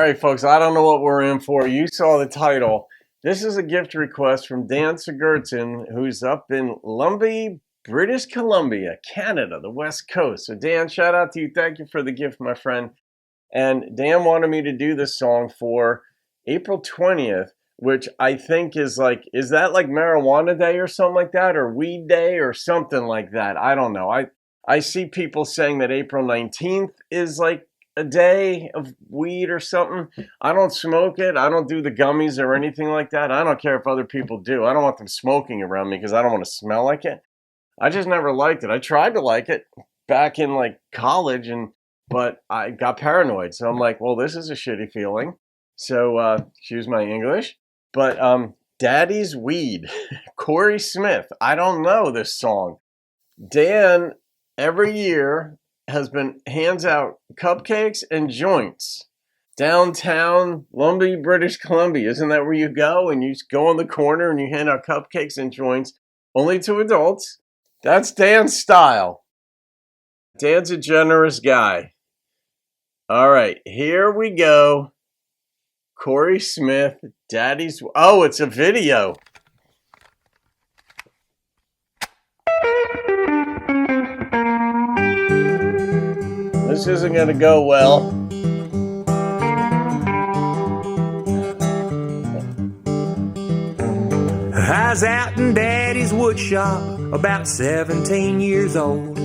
right, folks, I don't know what we're in for. You saw the title. This is a gift request from Dan Sigurdson, who's up in Lumbee, British Columbia, Canada, the West Coast. So, Dan, shout out to you. Thank you for the gift, my friend. And Dan wanted me to do this song for April 20th, which I think is that like Marijuana Day or something like that, or Weed Day or something like that? I don't know. I see people saying that April 19th is like a day of weed or something. I don't smoke it. I don't do the gummies or anything like that. I don't care if other people do. I don't want them smoking around me because I don't want to smell like it. I just never liked it. I tried to like it back in like college, but I got paranoid. So I'm like, well, this is a shitty feeling. So excuse my English. But Daddy's Weed, Corey Smith. I don't know this song. Dan every year hands out cupcakes and joints downtown Lumbee, British Columbia. Isn't that where you go? And you just go on the corner and you hand out cupcakes and joints only to adults. That's Dan's style. Dan's a generous guy. All right, here we go. Corey Smith, Daddy's... Oh, it's a video. This isn't going to go well. I was out in Daddy's wood shop, about 17 years old,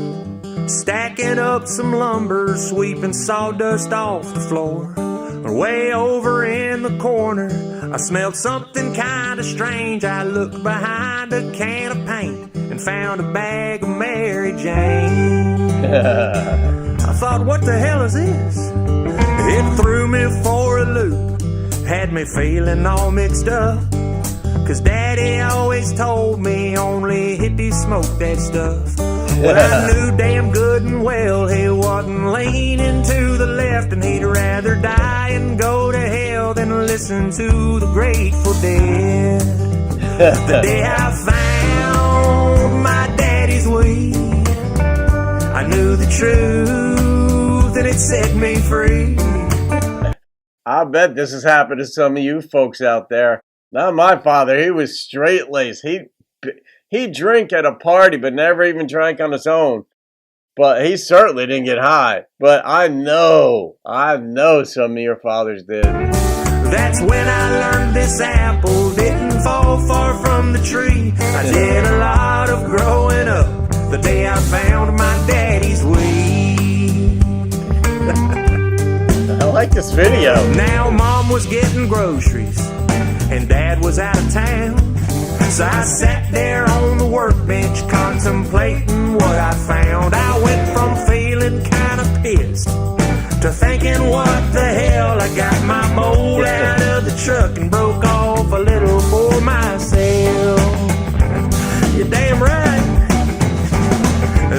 stacking up some lumber, sweeping sawdust off the floor. Way over in the corner, I smelled something kind of strange. I looked behind a can of paint and found a bag of Mary Jane. I thought, what the hell is this? It threw me for a loop, had me feeling all mixed up. 'Cause Daddy always told me only hippies smoke that stuff. Well, I knew damn good and well he wasn't leaning to the left, and he'd rather die and go to hell than listen to the Grateful Dead. The day I found my daddy's weed, I knew the truth and it set me free. I bet this has happened to some of you folks out there. Not my father. He was straight-laced. He'd drink at a party, but never even drank on his own. But he certainly didn't get high. But I know some of your fathers did. That's when I learned this apple didn't fall far from the tree. I did a lot of growing up the day I found my daddy's weed. I like this video. Now Mom was getting groceries and Dad was out of town. So I sat there on the workbench contemplating what I found. I went from feeling kind of pissed to thinking, what the hell? I got my mold out of the truck and broke off a little for myself. You're damn right.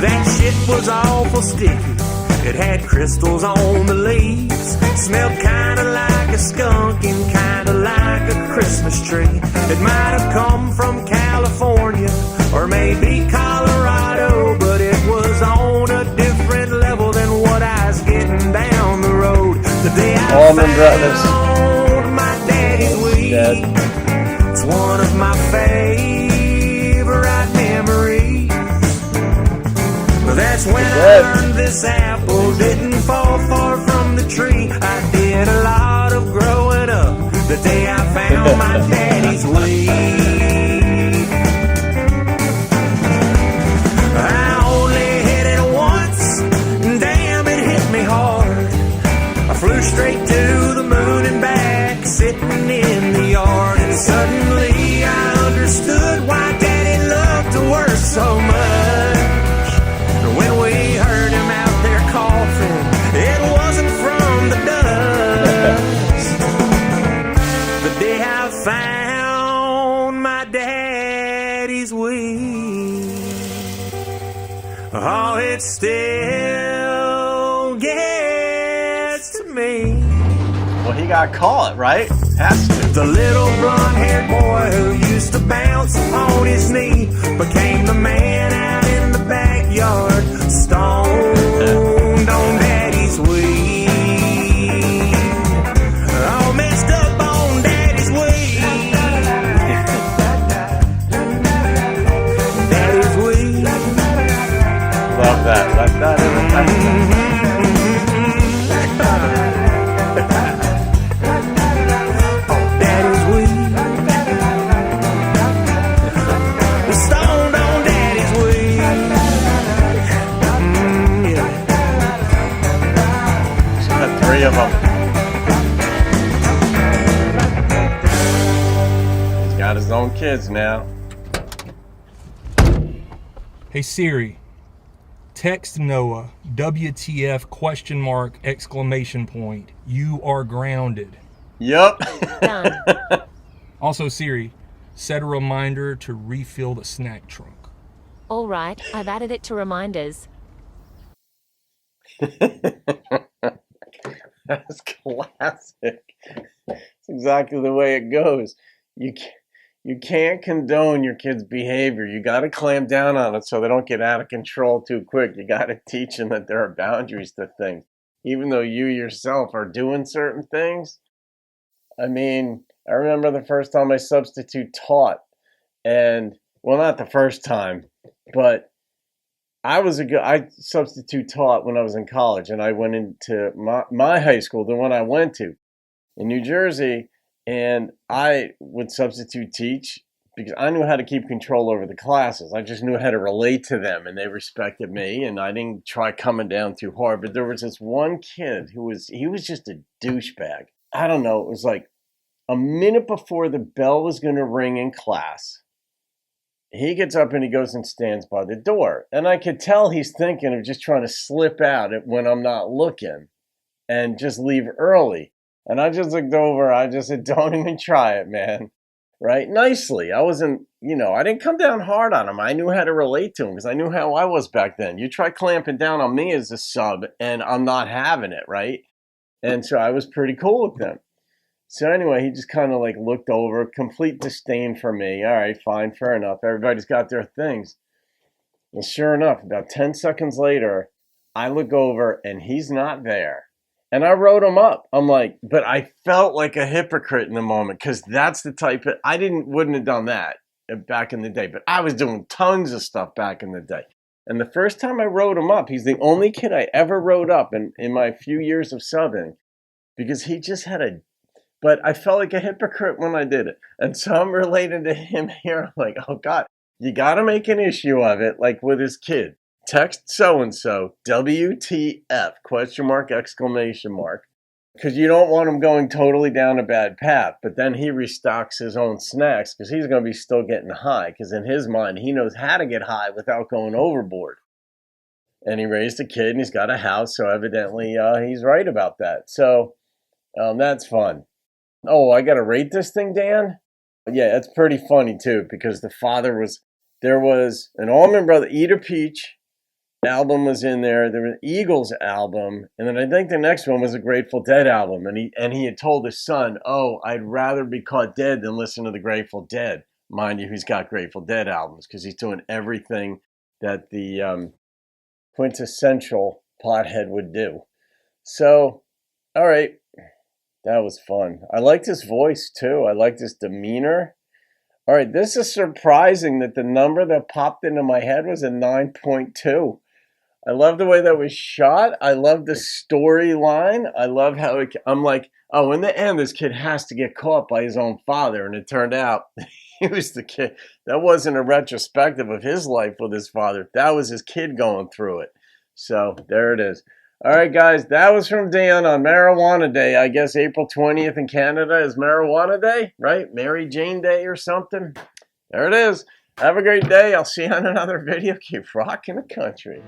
That shit was awful sticky. It had crystals on the leaves. Smelled kinda like a skunk and kinda like a Christmas tree. It might have come from California or maybe Colorado, but it was on a different level than what I was getting down the road. The day I found my daddy's weed, it's one of my favorite memories. That's when I learned this apple didn't fall far from the tree. I did a lot of growing up the day I found my daddy's weed. I only hit it once, and damn, it hit me hard. I flew straight to the moon and back, sitting in the yard. And suddenly I understood why Daddy loved to work so much. When we heard him out there coughing, it wasn't from the dust. The day I found my daddy's weed, oh, it still gets to me. Well, he got caught, right? Has to. The little blonde-haired boy who used to bounce on his knee became the man out in the backyard, stoned on Daddy's weed. Love that. Left that in the title. Daddy's weed. The stoned on Daddy's weed. Yeah. Got 3 of them. He's got his own kids now. Hey Siri, text Noah, WTF question mark exclamation point. You are grounded. Yup. Done. Also Siri, set a reminder to refill the snack trunk. All right, I've added it to reminders. That's classic. It's exactly the way it goes. You can't condone your kids' behavior. You got to clamp down on it so they don't get out of control too quick. You got to teach them that there are boundaries to things, even though you yourself are doing certain things. I mean, I remember the first time I substitute taught, and well, not the first time, but I substitute taught when I was in college, and I went into my high school, the one I went to in New Jersey, and I would substitute teach because I knew how to keep control over the classes. I just knew how to relate to them, and they respected me, and I didn't try coming down too hard. But there was this one kid he was just a douchebag. I don't know, it was like a minute before the bell was going to ring in class. He gets up and he goes and stands by the door. And I could tell he's thinking of just trying to slip out when I'm not looking and just leave early. And I just looked over. I just said, don't even try it, man. Right? Nicely. I wasn't, I didn't come down hard on him. I knew how to relate to him because I knew how I was back then. You try clamping down on me as a sub and I'm not having it, right? And so I was pretty cool with him. So anyway, he just kind of like looked over, complete disdain for me. All right, fine, fair enough. Everybody's got their things. And sure enough, about 10 seconds later, I look over and he's not there. And I wrote him up. I'm like, but I felt like a hypocrite in the moment because that's the type of, wouldn't have done that back in the day, but I was doing tons of stuff back in the day. And the first time I wrote him up, he's the only kid I ever wrote up in my few years of subbing because he just had but I felt like a hypocrite when I did it. And so I'm related to him here. I'm like, oh God, you got to make an issue of it, like with his kid. Text so-and-so, WTF, question mark, exclamation mark. Because you don't want him going totally down a bad path. But then he restocks his own snacks because he's going to be still getting high. Because in his mind, he knows how to get high without going overboard. And he raised a kid and he's got a house. So evidently he's right about that. So that's fun. Oh, I got to rate this thing, Dan? Yeah, it's pretty funny too because there was an Allman Brothers, Eat a Peach album was in there. There was an Eagles album. And then I think the next one was a Grateful Dead album. And he had told his son, oh, I'd rather be caught dead than listen to the Grateful Dead. Mind you, he's got Grateful Dead albums because he's doing everything that the quintessential pothead would do. So, all right. That was fun. I liked his voice too. I liked his demeanor. All right, this is surprising that the number that popped into my head was a 9.2. I love the way that was shot. I love the storyline. I love how I'm like, oh, in the end, this kid has to get caught by his own father. And it turned out he was the kid. That wasn't a retrospective of his life with his father. That was his kid going through it. So there it is. All right, guys, that was from Dan on Marijuana Day. I guess April 20th in Canada is Marijuana Day, right? Mary Jane Day or something. There it is. Have a great day. I'll see you on another video. Keep rocking the country.